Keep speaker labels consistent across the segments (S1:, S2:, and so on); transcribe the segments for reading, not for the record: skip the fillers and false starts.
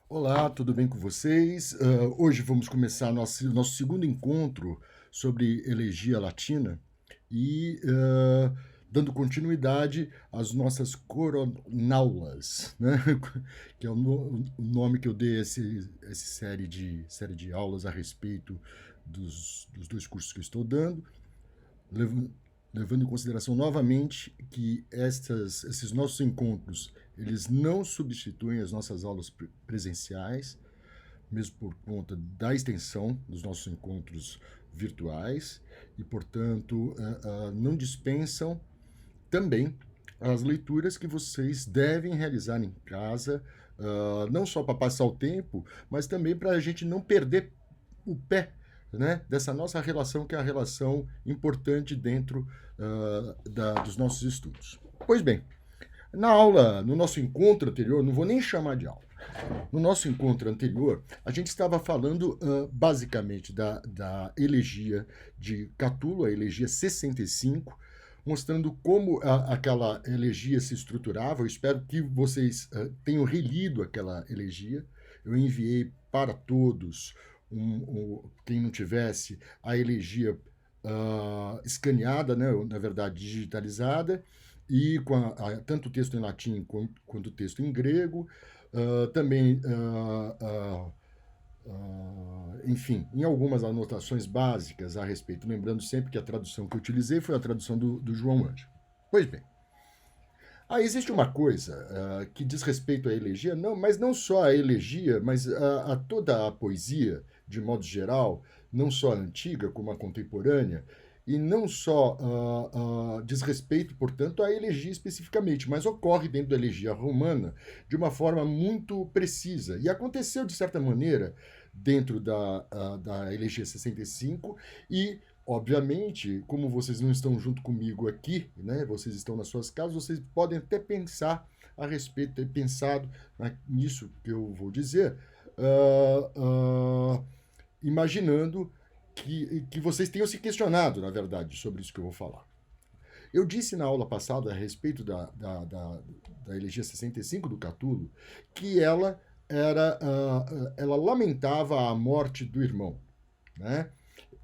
S1: Olá, tudo bem com vocês? Hoje vamos começar nosso segundo encontro sobre elegia latina e dando continuidade às nossas coronaulas, né? Que é o nome que eu dei a essa série de aulas a respeito dos dois cursos que eu estou dando, lev- levando em consideração novamente que esses nossos encontros eles não substituem as nossas aulas presenciais, mesmo por conta da extensão dos nossos encontros virtuais, e, portanto, não dispensam também as leituras que vocês devem realizar em casa, não só para passar o tempo, mas também para a gente não perder o pé, né, dessa nossa relação, que é a relação importante dentro dos nossos estudos. Pois bem, no nosso encontro anterior, não vou nem chamar de aula, no nosso encontro anterior, a gente estava falando basicamente da elegia de Catulo, a elegia 65, mostrando como aquela elegia se estruturava. Eu espero que vocês tenham relido aquela elegia. Eu enviei para todos, quem não tivesse, a elegia escaneada, né, na verdade digitalizada, e com tanto o texto em latim quanto o texto em grego. Também, enfim, em algumas anotações básicas a respeito, lembrando sempre que a tradução que eu utilizei foi a tradução do João Anjo. Pois bem, existe uma coisa que diz respeito à elegia, não, mas não só à elegia, mas a toda a poesia, de modo geral, não só a antiga como a contemporânea, e não só diz respeito, portanto, à elegia especificamente, mas ocorre dentro da elegia romana de uma forma muito precisa. E aconteceu, de certa maneira, dentro da elegia 65, e obviamente, como vocês não estão junto comigo aqui, né, vocês estão nas suas casas, vocês podem até pensar a respeito, ter pensado nisso que eu vou dizer, ah, ah, imaginando que vocês tenham se questionado, na verdade, sobre isso que eu vou falar. Eu disse na aula passada a respeito da elegia 65 do Catulo que ela lamentava a morte do irmão, né?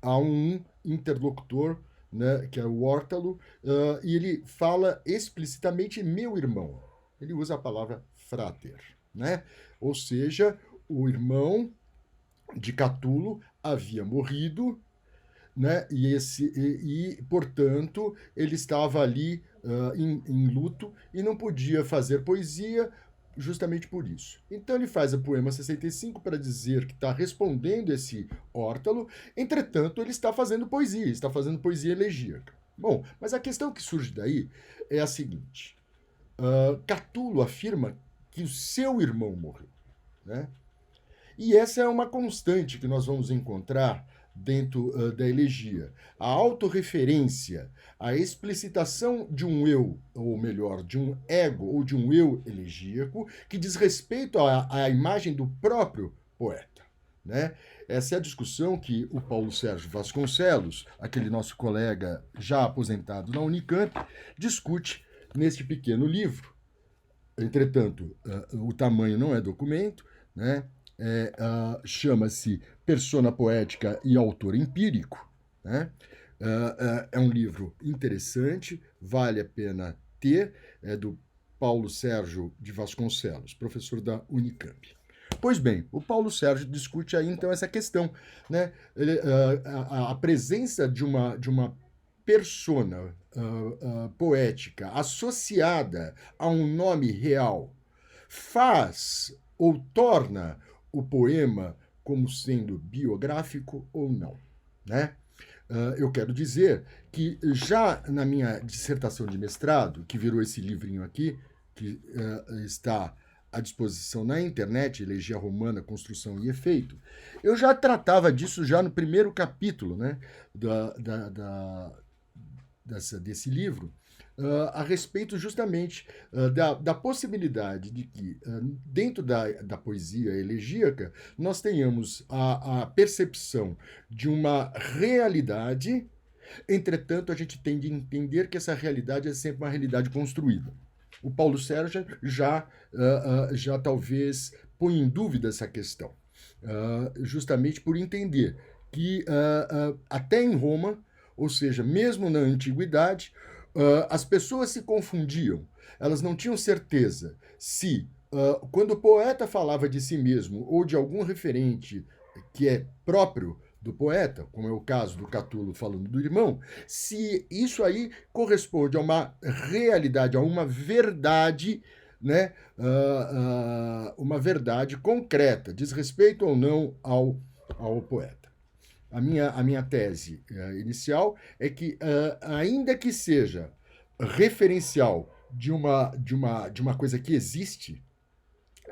S1: A um interlocutor, né, que é o Órtalo, e ele fala explicitamente meu irmão. Ele usa a palavra frater, né? Ou seja, o irmão de Catulo havia morrido, né? Portanto, ele estava ali em luto e não podia fazer poesia justamente por isso. Então ele faz o poema 65 para dizer que está respondendo esse Órtalo, entretanto ele está fazendo poesia elegíaca. Bom, mas a questão que surge daí é a seguinte: Catulo afirma que o seu irmão morreu, né? E essa é uma constante que nós vamos encontrar dentro da elegia. A autorreferência, a explicitação de um eu, ou melhor, de um ego ou de um eu elegíaco, que diz respeito à imagem do próprio poeta. Né? Essa é a discussão que o Paulo Sérgio Vasconcelos, aquele nosso colega já aposentado na Unicamp, discute neste pequeno livro. Entretanto, o tamanho não é documento, né? Chama-se Persona Poética e Autor Empírico. Né? É um livro interessante, vale a pena ter, é do Paulo Sérgio de Vasconcelos, professor da Unicamp. Pois bem, o Paulo Sérgio discute aí então essa questão, né? A presença de uma persona poética associada a um nome real faz ou torna o poema como sendo biográfico ou não, né? Eu quero dizer que já na minha dissertação de mestrado, que virou esse livrinho aqui, que está à disposição na internet, Elegia Romana, Construção e Efeito, eu já tratava disso já no primeiro capítulo, né, desse livro, a respeito justamente da possibilidade de que, dentro da poesia elegíaca, nós tenhamos a percepção de uma realidade. Entretanto, a gente tem de entender que essa realidade é sempre uma realidade construída. O Paulo Sérgio já talvez põe em dúvida essa questão, justamente por entender que até em Roma, ou seja, mesmo na antiguidade, as pessoas se confundiam, elas não tinham certeza se, quando o poeta falava de si mesmo ou de algum referente que é próprio do poeta, como é o caso do Catulo falando do irmão, se isso aí corresponde a uma realidade, a uma verdade, né, uma verdade concreta, diz respeito ou não ao poeta. A minha tese inicial é que, ainda que seja referencial de uma coisa que existe,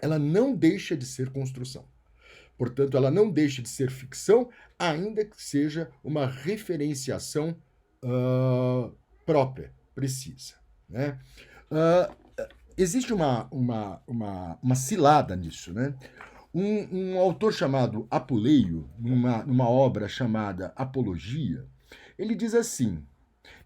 S1: ela não deixa de ser construção. Portanto, ela não deixa de ser ficção, ainda que seja uma referenciação própria, precisa. Né? Uh, existe uma cilada nisso. Né? Um autor chamado Apuleio, numa obra chamada Apologia, ele diz assim: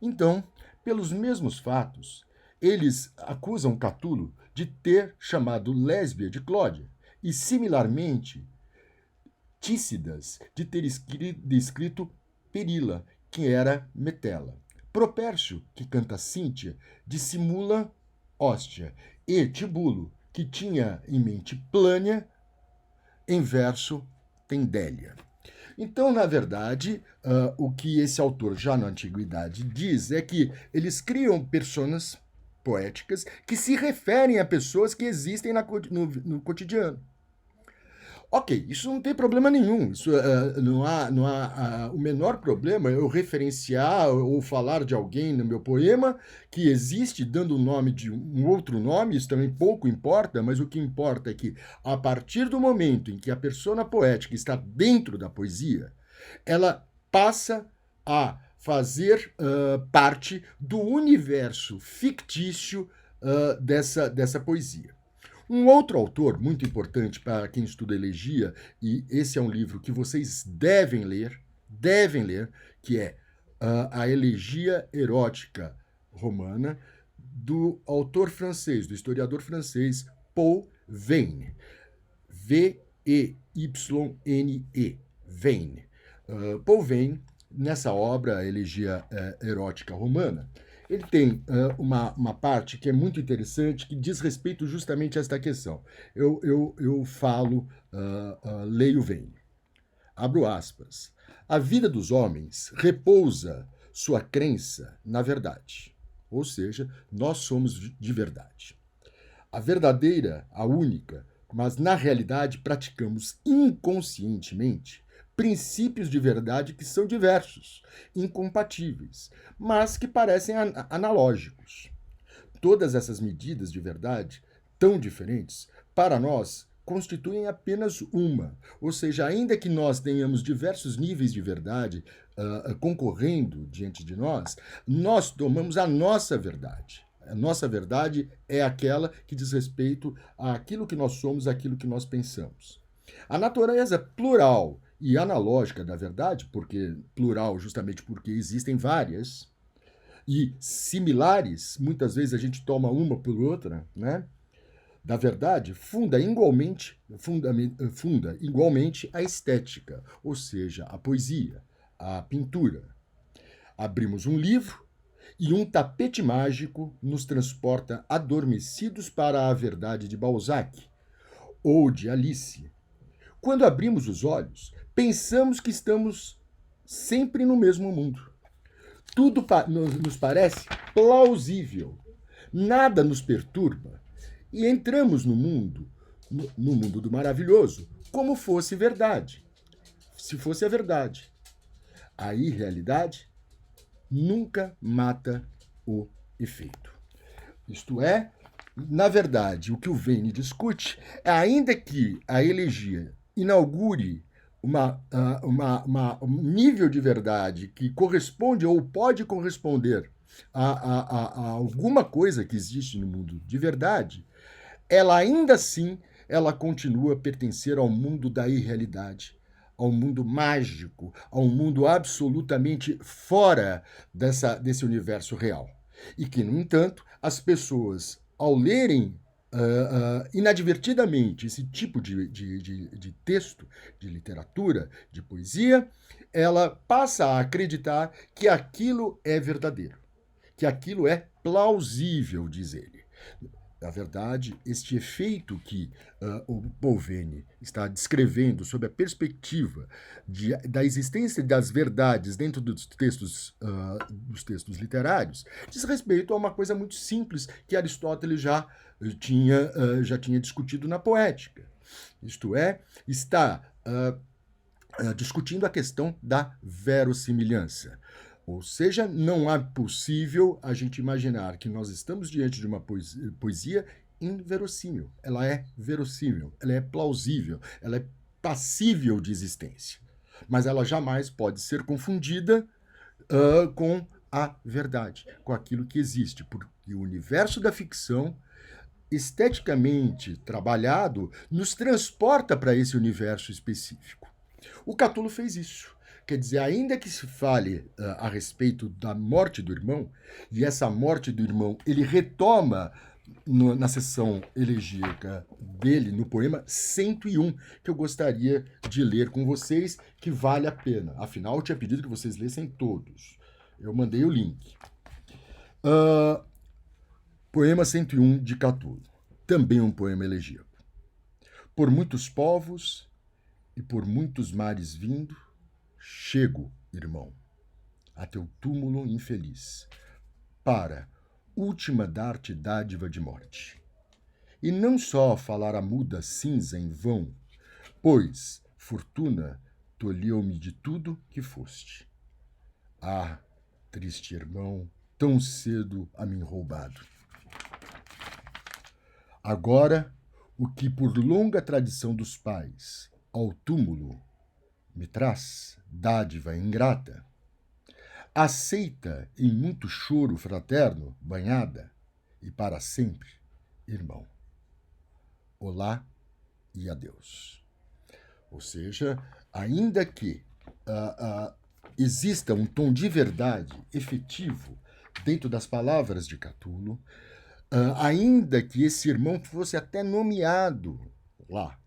S1: então, pelos mesmos fatos, eles acusam Catulo de ter chamado Lésbia de Clódia, e, similarmente, Tícidas de ter escrito Perila, que era Metela. Propércio, que canta Cíntia, dissimula Hóstia, e Tibulo, que tinha em mente Plânia, em verso tem Délia. Então, na verdade, o que esse autor, já na antiguidade, diz é que eles criam personas poéticas que se referem a pessoas que existem no cotidiano. Ok, isso não tem problema nenhum. Isso, não há o menor problema eu referenciar ou falar de alguém no meu poema que existe dando o nome de um outro nome, isso também pouco importa, mas o que importa é que, a partir do momento em que a persona poética está dentro da poesia, ela passa a fazer parte do universo fictício dessa poesia. Um outro autor muito importante para quem estuda elegia, e esse é um livro que vocês devem ler, que é A Elegia Erótica Romana, do autor francês, do historiador francês Paul Veyne. V-E-Y-N-E. Veyne. Paul Veyne, nessa obra, A Elegia Erótica Romana, ele tem uma parte que é muito interessante, que diz respeito justamente a esta questão. Eu falo, leio Veyne. Abro aspas. A vida dos homens repousa sua crença na verdade. Ou seja, nós somos de verdade. A verdadeira, a única, mas na realidade praticamos inconscientemente princípios de verdade que são diversos, incompatíveis, mas que parecem analógicos. Todas essas medidas de verdade, tão diferentes, para nós, constituem apenas uma. Ou seja, ainda que nós tenhamos diversos níveis de verdade concorrendo diante de nós tomamos a nossa verdade. A nossa verdade é aquela que diz respeito àquilo que nós somos, àquilo que nós pensamos. A natureza plural e analógica da verdade, porque plural justamente porque existem várias, e similares, muitas vezes a gente toma uma por outra, né? Da verdade, funda igualmente a estética, ou seja, a poesia, a pintura. Abrimos um livro e um tapete mágico nos transporta adormecidos para a verdade de Balzac ou de Alice. Quando abrimos os olhos, pensamos que estamos sempre no mesmo mundo. Tudo nos parece plausível, nada nos perturba e entramos no mundo do maravilhoso, como fosse verdade. Se fosse a verdade. A irrealidade nunca mata o efeito. Isto é, na verdade, o que o Veyne discute é, ainda que a elegia inaugure um nível de verdade que corresponde ou pode corresponder a alguma coisa que existe no mundo de verdade, ela ainda assim ela continua a pertencer ao mundo da irrealidade, ao mundo mágico, ao mundo absolutamente fora desse universo real. E que, no entanto, as pessoas, ao lerem inadvertidamente esse tipo de texto, de literatura, de poesia, ela passa a acreditar que aquilo é verdadeiro, que aquilo é plausível, diz ele. Na verdade, este efeito que o Bouvene está descrevendo sob a perspectiva da existência das verdades dentro dos textos literários diz respeito a uma coisa muito simples que Aristóteles já tinha discutido na poética. Isto é, está discutindo a questão da verossimilhança. Ou seja, não é possível a gente imaginar que nós estamos diante de uma poesia inverossímil. Ela é verossímil, ela é plausível, ela é passível de existência. Mas ela jamais pode ser confundida com a verdade, com aquilo que existe, porque o universo da ficção, esteticamente trabalhado, nos transporta para esse universo específico. O Catulo fez isso. Quer dizer, ainda que se fale a respeito da morte do irmão, e essa morte do irmão ele retoma na seção elegíaca dele, no poema 101, que eu gostaria de ler com vocês, que vale a pena. Afinal, eu tinha pedido que vocês lessem todos. Eu mandei o link. Poema 101 de Catulo. Também um poema elegíaco. Por muitos povos e por muitos mares vindo, chego, irmão, a teu túmulo infeliz, para última dar-te dádiva de morte. E não só falar a muda cinza em vão, pois fortuna tolheu-me de tudo que foste. Ah, triste irmão, tão cedo a mim roubado. Agora, o que por longa tradição dos pais ao túmulo me traz, dádiva ingrata, aceita em muito choro fraterno, banhada, e para sempre, irmão. Olá e adeus. Ou seja, ainda que exista um tom de verdade efetivo dentro das palavras de Catulo, ainda que esse irmão fosse até nomeado lá,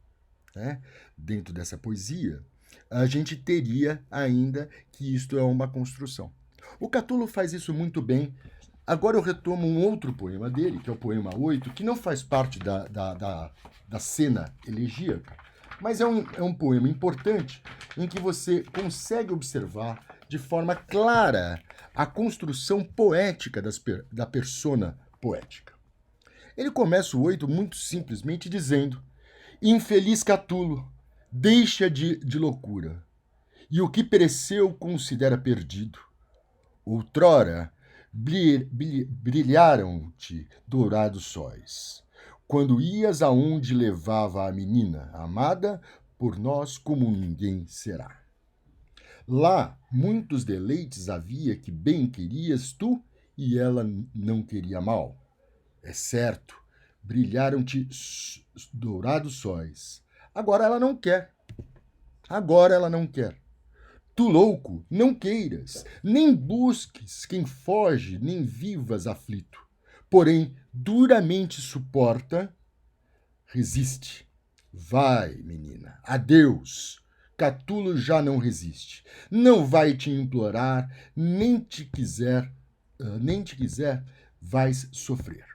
S1: né, dentro dessa poesia, a gente teria ainda que isto é uma construção. O Catulo faz isso muito bem. Agora eu retomo um outro poema dele, que é o poema 8, que não faz parte da cena elegíaca, mas é um poema importante em que você consegue observar de forma clara a construção poética da persona poética. Ele começa o 8 muito simplesmente dizendo: infeliz Catulo, deixa de loucura, e o que pereceu considera perdido. Outrora brilharam-te dourados sóis, quando ias aonde levava a menina amada, por nós como ninguém será. Lá muitos deleites havia que bem querias tu, e ela não queria mal. É certo, brilharam-te dourados sóis. Agora ela não quer. Agora ela não quer. Tu, louco, não queiras, nem busques quem foge, nem vivas aflito. Porém, duramente suporta, resiste. Vai, menina, adeus. Catulo já não resiste. Não vai te implorar, nem te quiser, vais sofrer.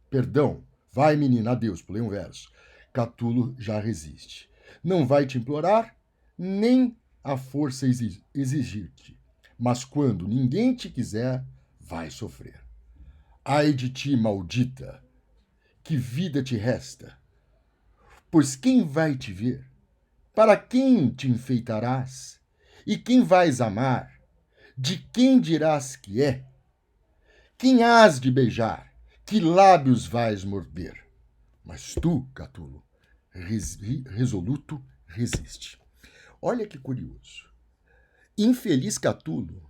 S1: Perdão, vai, menina, adeus, pulei um verso. Catulo já resiste. Não vai te implorar, nem a força exigir-te. Mas quando ninguém te quiser, vai sofrer. Ai de ti, maldita, que vida te resta? Pois quem vai te ver? Para quem te enfeitarás? E quem vais amar? De quem dirás que é? Quem hás de beijar? Que lábios vais morder? Mas tu, Catulo, resoluto, resiste. Olha que curioso. Infeliz Catulo,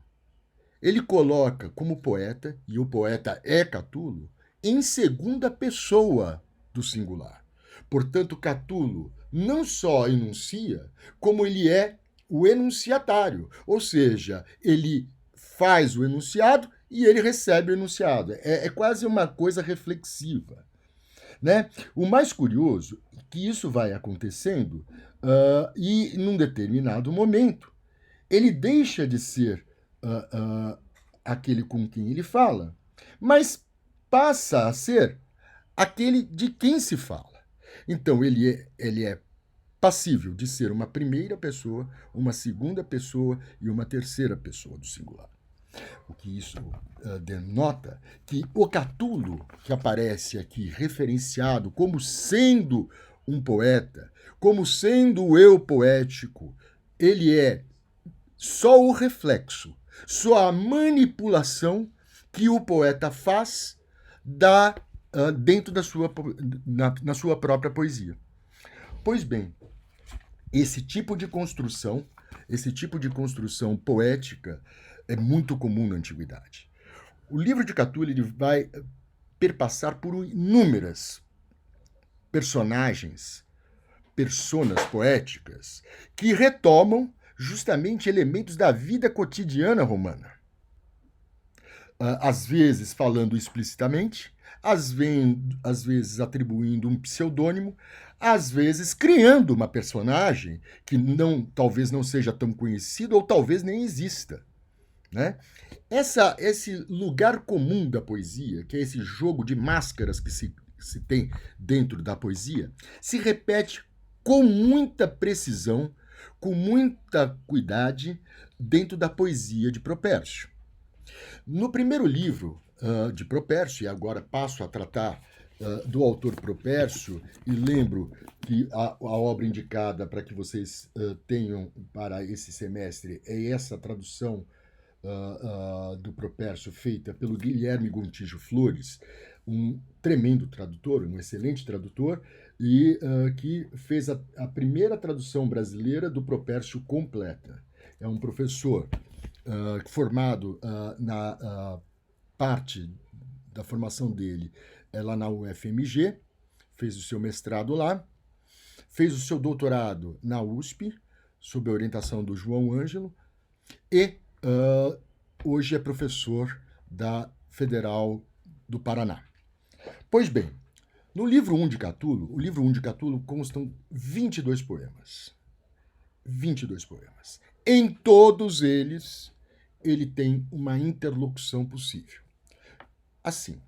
S1: ele coloca como poeta, e o poeta é Catulo, em segunda pessoa do singular. Portanto, Catulo não só enuncia, como ele é o enunciatário, ou seja, ele faz o enunciado e ele recebe o enunciado. É quase uma coisa reflexiva. né? O mais curioso é que isso vai acontecendo e, num determinado momento, ele deixa de ser aquele com quem ele fala, mas passa a ser aquele de quem se fala. Então, ele é passível de ser uma primeira pessoa, uma segunda pessoa e uma terceira pessoa do singular. O que isso denota que o Catulo, que aparece aqui referenciado como sendo um poeta, como sendo o eu poético, ele é só o reflexo, só a manipulação que o poeta faz dentro da sua, na sua própria poesia. Pois bem, esse tipo de construção poética é muito comum na antiguidade. O livro de Catulo ele vai perpassar por inúmeras personagens, personas poéticas, que retomam justamente elementos da vida cotidiana romana. Às vezes falando explicitamente, às vezes atribuindo um pseudônimo, às vezes criando uma personagem que talvez não seja tão conhecida ou talvez nem exista. Né? Esse lugar comum da poesia, que é esse jogo de máscaras que se tem dentro da poesia, se repete com muita precisão, com muita cuidade dentro da poesia de Propércio. No primeiro livro de Propércio, e agora passo a tratar do autor Propércio, e lembro que a obra indicada para que vocês tenham para esse semestre é essa tradução do Propércio feita pelo Guilherme Gontijo Flores, um tremendo tradutor, um excelente tradutor, e que fez a primeira tradução brasileira do Propércio completa. É um professor formado na parte da formação dele lá na UFMG, fez o seu mestrado lá, fez o seu doutorado na USP, sob a orientação do João Ângelo, e hoje é professor da Federal do Paraná. Pois bem, no livro 1 de Catulo, o livro 1 de Catulo constam 22 poemas. 22 poemas. Em todos eles, ele tem uma interlocução possível. Assim,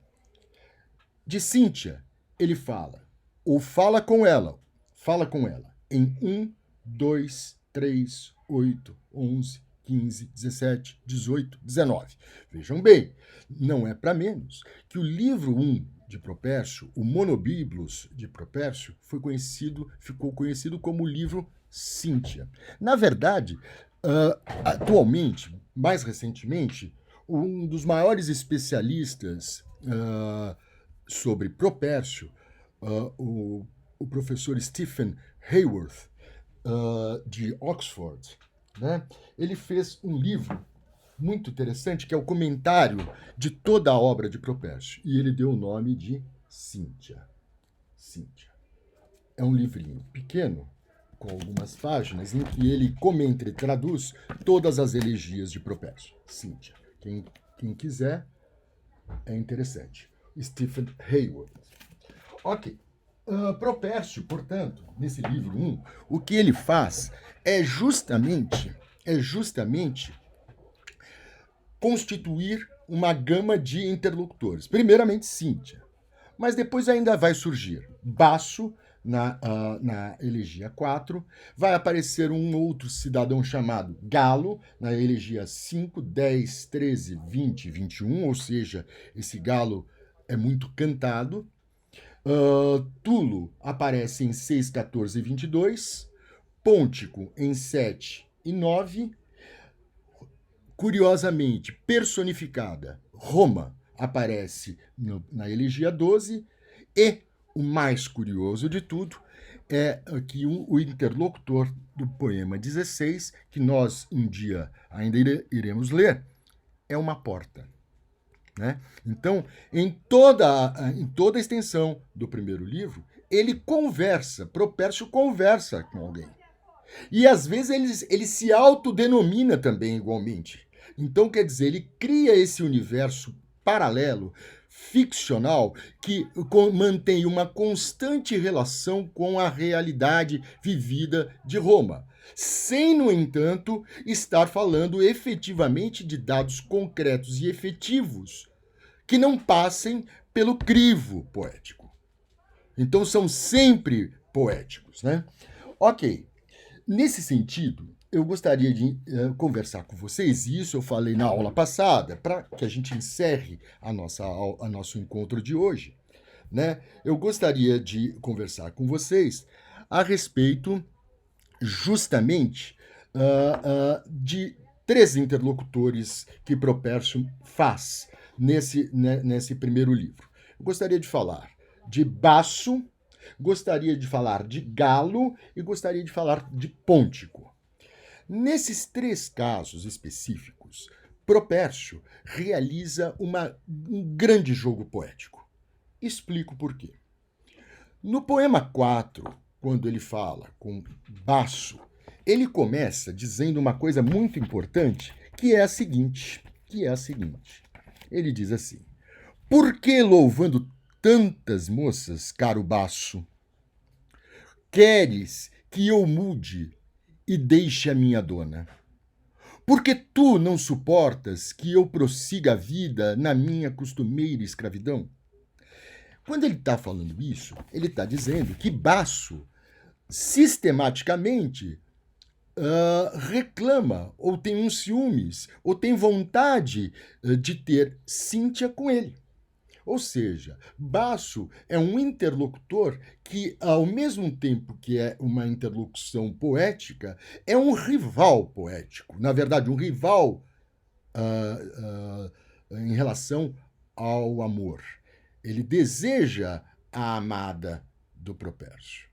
S1: de Cíntia, ele fala, ou fala com ela, em 1, 2, 3, 8, 11, 15, 17, 18, 19. Vejam bem, não é para menos que o livro 1 de Propércio, o Monobíblios de Propércio, ficou conhecido como o livro Cíntia. Na verdade, atualmente, mais recentemente, um dos maiores especialistas sobre Propércio, o professor Stephen Hayworth, de Oxford, né? Ele fez um livro muito interessante, que é o comentário de toda a obra de Propércio, e ele deu o nome de Cíntia. Cíntia. É um livrinho pequeno, com algumas páginas, em que ele comenta e traduz todas as elegias de Propércio. Cíntia. Quem quiser, é interessante. Stephen Hayworth. Ok. Propércio, portanto, nesse livro 1, o que ele faz é justamente constituir uma gama de interlocutores. Primeiramente, Cíntia. Mas depois ainda vai surgir Baço, na elegia 4, vai aparecer um outro cidadão chamado Galo, na elegia 5, 10, 13, 20 e 21, ou seja, esse Galo é muito cantado. Tulo aparece em 6, 14 e 22, Pôntico em 7 e 9, curiosamente personificada, Roma aparece na elegia 12, e o mais curioso de tudo é que o interlocutor do poema 16, que nós um dia ainda iremos ler, é uma porta. Né? Então, em toda a extensão do primeiro livro, Propércio conversa com alguém. E às vezes ele se autodenomina também igualmente. Então, quer dizer, ele cria esse universo paralelo, ficcional, que mantém uma constante relação com a realidade vivida de Roma, sem, no entanto, estar falando efetivamente de dados concretos e efetivos que não passem pelo crivo poético. Então são sempre poéticos, né? Ok. Nesse sentido, eu gostaria de conversar com vocês, e isso eu falei na aula passada, para que a gente encerre a nosso encontro de hoje, né? Eu gostaria de conversar com vocês a respeito justamente de três interlocutores que Propércio faz nesse primeiro livro. Eu gostaria de falar de Basso, gostaria de falar de Galo e gostaria de falar de Pôntico. Nesses três casos específicos, Propércio realiza um grande jogo poético. Explico por quê. No poema 4, quando ele fala com Basso, ele começa dizendo uma coisa muito importante, que é a seguinte. Ele diz assim: por que louvando tantas moças, caro Basso, queres que eu mude e deixe a minha dona? Porque tu não suportas que eu prossiga a vida na minha costumeira escravidão? Quando ele está falando isso, ele está dizendo que Basso sistematicamente reclama, ou tem um ciúmes, ou tem vontade de ter Cíntia com ele. Ou seja, Basso é um interlocutor que, ao mesmo tempo que é uma interlocução poética, é um rival poético. Na verdade, um rival em relação ao amor. Ele deseja a amada do Propércio.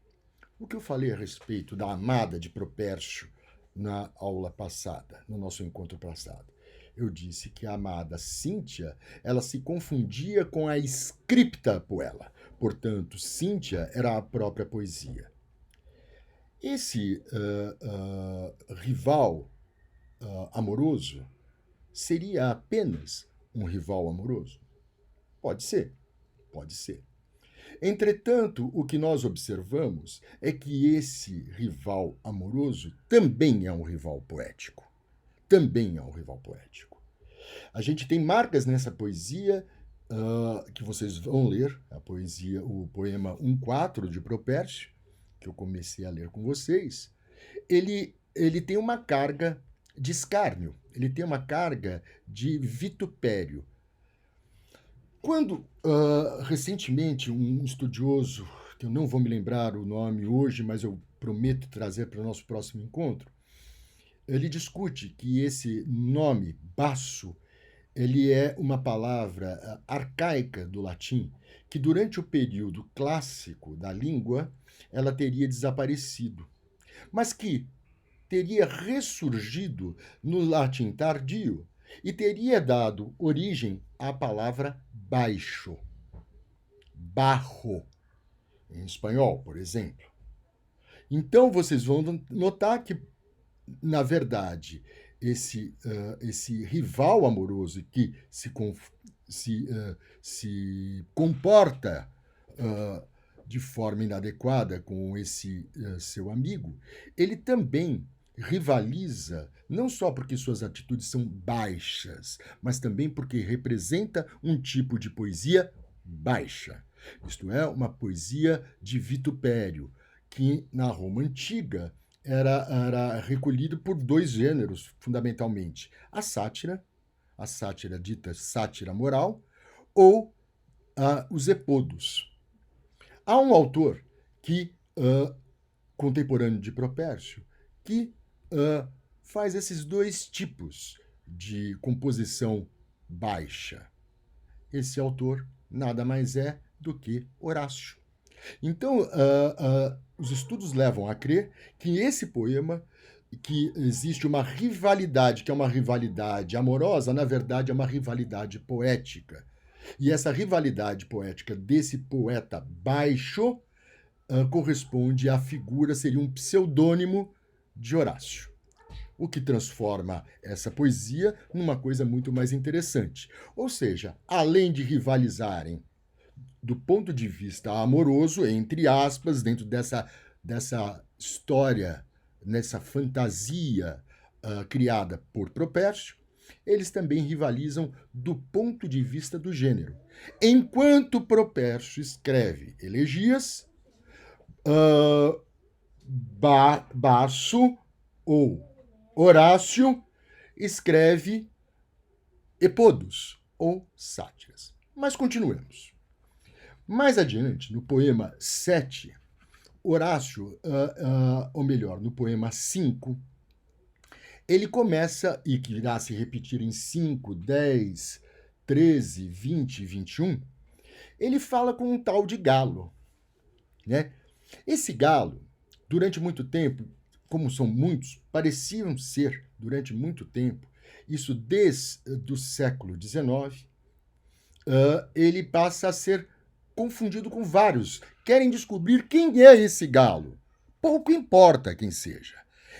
S1: O que eu falei a respeito da amada de Propércio na aula passada, no nosso encontro passado? Eu disse que a amada Cíntia, ela se confundia com a scripta poela. Portanto, Cíntia era a própria poesia. Esse rival amoroso seria apenas um rival amoroso? Pode ser. Entretanto, o que nós observamos é que esse rival amoroso também é um rival poético. A gente tem marcas nessa poesia que vocês vão ler, o poema 1.4 de Propércio, que eu comecei a ler com vocês. Ele tem uma carga de escárnio, ele tem uma carga de vitupério. Quando, recentemente, um estudioso, que eu não vou me lembrar o nome hoje, mas eu prometo trazer para o nosso próximo encontro, ele discute que esse nome, basso, ele é uma palavra arcaica do latim, que durante o período clássico da língua, ela teria desaparecido, mas que teria ressurgido no latim tardio e teria dado origem à palavra baixo, barro, em espanhol, por exemplo. Então, vocês vão notar que, na verdade, esse rival amoroso que se comporta de forma inadequada com esse seu amigo, ele também rivaliza, não só porque suas atitudes são baixas, mas também porque representa um tipo de poesia baixa. Isto é, uma poesia de vitupério, que na Roma antiga era recolhido por dois gêneros, fundamentalmente: a sátira dita sátira moral, ou os epodos. Há um autor contemporâneo de Propércio, que faz esses dois tipos de composição baixa. Esse autor nada mais é do que Horácio. Então, os estudos levam a crer que esse poema, que existe uma rivalidade, que é uma rivalidade amorosa, na verdade é uma rivalidade poética. E essa rivalidade poética desse poeta baixo corresponde à figura, seria um pseudônimo de Horácio. o que transforma essa poesia numa coisa muito mais interessante. Ou seja, além de rivalizarem do ponto de vista amoroso, entre aspas, dentro dessa história, nessa fantasia criada por Propércio, eles também rivalizam do ponto de vista do gênero. Enquanto Propércio escreve elegias, Baço ou Horácio escreve epodos ou sátiras. Mas continuemos. Mais adiante, no poema 7, Horácio, ou melhor, no poema 5, ele começa, e que irá se repetir em 5, 10, 13, 20 e 21, ele fala com um tal de galo, né? Esse galo, durante muito tempo, como são muitos, pareciam ser, durante muito tempo, isso desde o século XIX, ele passa a ser confundido com vários. Querem descobrir quem é esse galo. Pouco importa quem seja.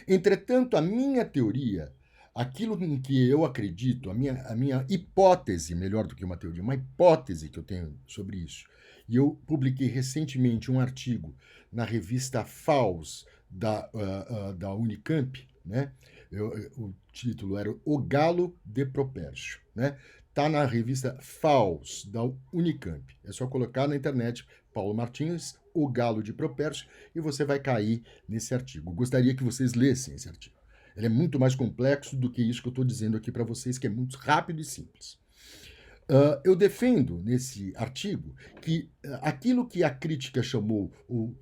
S1: Entretanto, a minha teoria, aquilo em que eu acredito, a minha hipótese, melhor do que uma teoria, uma hipótese que eu tenho sobre isso, e eu publiquei recentemente um artigo na revista FAUS da Unicamp, né? O título era O Galo de Propércio, né? Está na revista FAUS, da Unicamp. É só colocar na internet Paulo Martins, O Galo de Propércio, e você vai cair nesse artigo. Gostaria que vocês lessem esse artigo. Ele é muito mais complexo do que isso que eu estou dizendo aqui para vocês, que é muito rápido e simples. Eu defendo nesse artigo que aquilo que a crítica chamou ou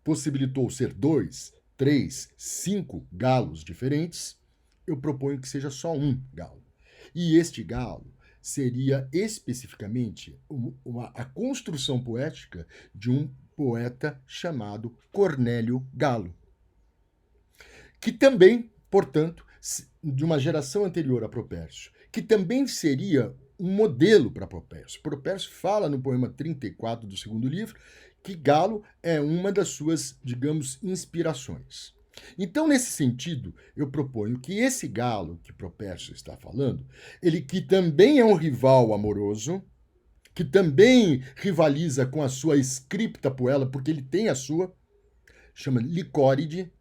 S1: possibilitou ser 2, 3, 5 galos diferentes, eu proponho que seja só um galo. E este galo seria especificamente a construção poética de um poeta chamado Cornélio Galo, que também, portanto, de uma geração anterior a Propércio, que também seria um modelo para Propércio. Propércio fala no poema 34 do segundo livro que Galo é uma das suas, digamos, inspirações. Então, nesse sentido, eu proponho que esse Galo que Propércio está falando, ele que também é um rival amoroso, que também rivaliza com a sua scripta poela, porque ele tem a sua, chama Licóride,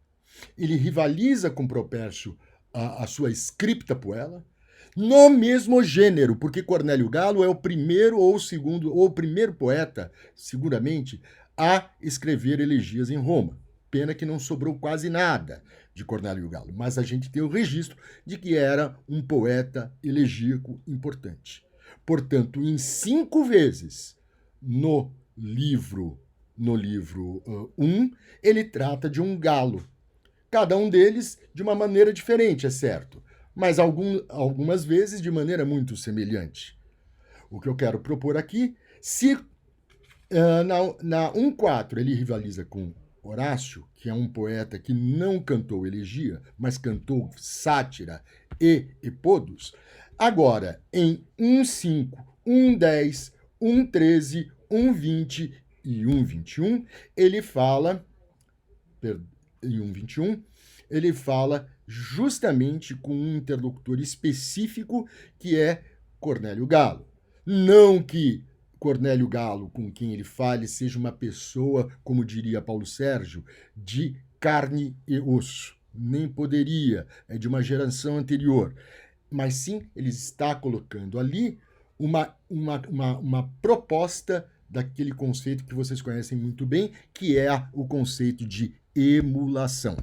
S1: ele rivaliza com Propércio a sua scripta poela, no mesmo gênero, porque Cornélio Galo é o primeiro ou o segundo, ou o primeiro poeta, seguramente, a escrever elegias em Roma. Pena que não sobrou quase nada de Cornélio Galo, mas a gente tem o registro de que era um poeta elegíaco importante. Portanto, em 5 vezes no livro 1, ele trata de um galo. Cada um deles de uma maneira diferente, é certo, mas algumas vezes de maneira muito semelhante. O que eu quero propor aqui, se na 1.4 ele rivaliza com Horácio, que é um poeta que não cantou elegia, mas cantou sátira e epodos, agora em 1.5, 1.10, 1.13, 1.20 e 1.21, ele fala, em 1.21, ele fala justamente com um interlocutor específico que é Cornélio Galo. Não que Cornélio Galo, com quem ele fale, seja uma pessoa, como diria Paulo Sérgio, de carne e osso. Nem poderia, é de uma geração anterior. Mas sim, ele está colocando ali uma proposta daquele conceito que vocês conhecem muito bem, que é o conceito de emulação.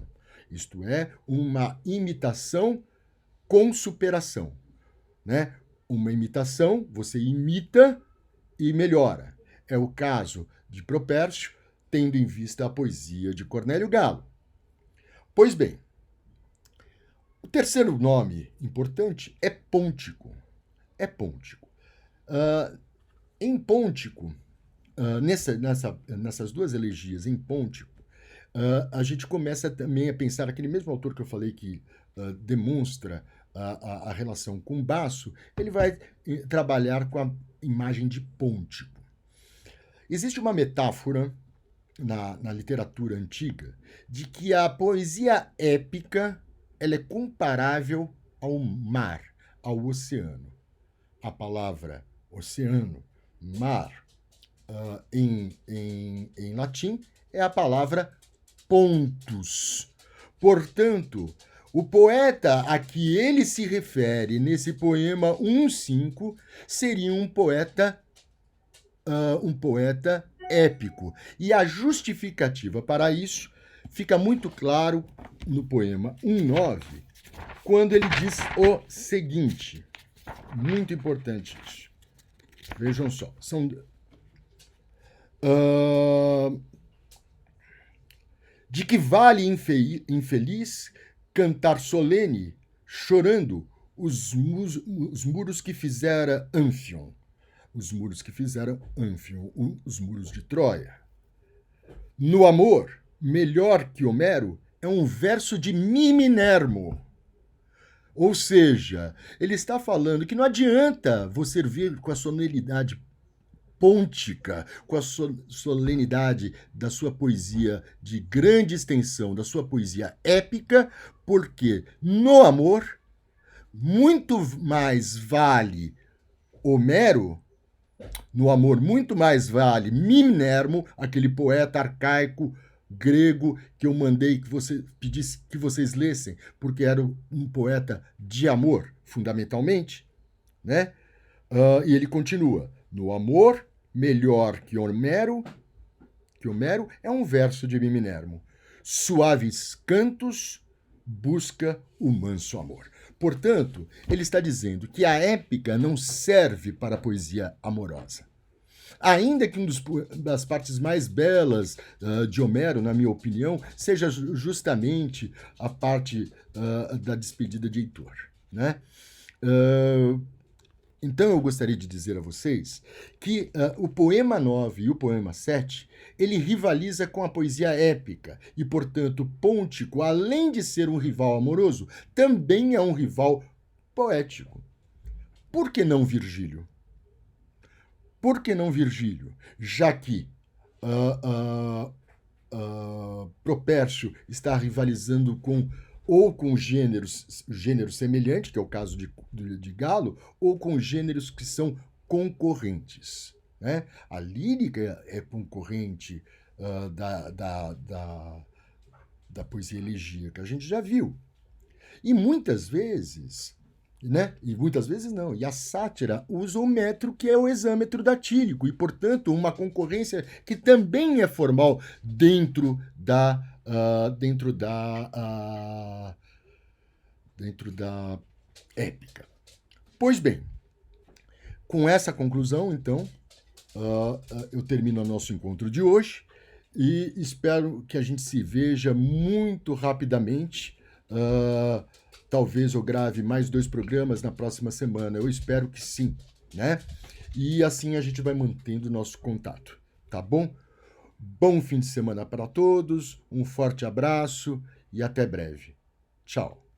S1: Isto é, uma imitação com superação, né? Uma imitação, você imita e melhora. É o caso de Propércio, tendo em vista a poesia de Cornélio Galo. Pois bem, o terceiro nome importante é Pôntico. É Pôntico. Em Pôntico, nessas duas elegias, em Pôntico, a gente começa também a pensar, aquele mesmo autor que eu falei que demonstra a relação com Baço, ele vai trabalhar com a imagem de Pôntico. Existe uma metáfora na literatura antiga de que a poesia épica ela é comparável ao mar, ao oceano. A palavra oceano, mar, em latim, é a palavra pontus. Portanto, o poeta a que ele se refere nesse poema 1.5 seria um poeta épico. E a justificativa para isso fica muito claro no poema 1.9, quando ele diz o seguinte, muito importante isso. Vejam só, de que vale infeliz cantar solene, chorando os muros que fizera Ânfion. Os muros que fizeram Ânfion, os muros de Troia. No amor, melhor que Homero, é um verso de Miminermo. Ou seja, ele está falando que não adianta você vir com a sonoridade pôntica, com a solenidade da sua poesia de grande extensão, da sua poesia épica, porque no amor muito mais vale Homero, no amor muito mais vale Miminermo, aquele poeta arcaico grego que eu mandei que você pedisse que vocês lessem, porque era um poeta de amor, fundamentalmente, né? E ele continua: no amor melhor que Homero é um verso de Miminermo. Suaves cantos busca o manso amor. Portanto, ele está dizendo que a épica não serve para a poesia amorosa. Ainda que uma das partes mais belas de Homero, na minha opinião, seja justamente a parte da despedida de Heitor, né? Então, eu gostaria de dizer a vocês que o poema 9 e o poema 7, ele rivaliza com a poesia épica e, portanto, Pôntico, além de ser um rival amoroso, também é um rival poético. Por que não Virgílio? Por que não Virgílio? Já que Propércio está rivalizando com gênero semelhante, que é o caso de Galo, ou com gêneros que são concorrentes, né? A lírica é concorrente da poesia elegíaca, a gente já viu. E muitas vezes, né? E muitas vezes não. E a sátira usa o metro, que é o hexâmetro datílico, e, portanto, uma concorrência que também é formal dentro da épica. Pois bem, com essa conclusão, então, eu termino o nosso encontro de hoje e espero que a gente se veja muito rapidamente. Talvez eu grave mais 2 programas na próxima semana. Eu espero que sim, né? E assim a gente vai mantendo o nosso contato, tá bom? Bom fim de semana para todos, um forte abraço e até breve. Tchau.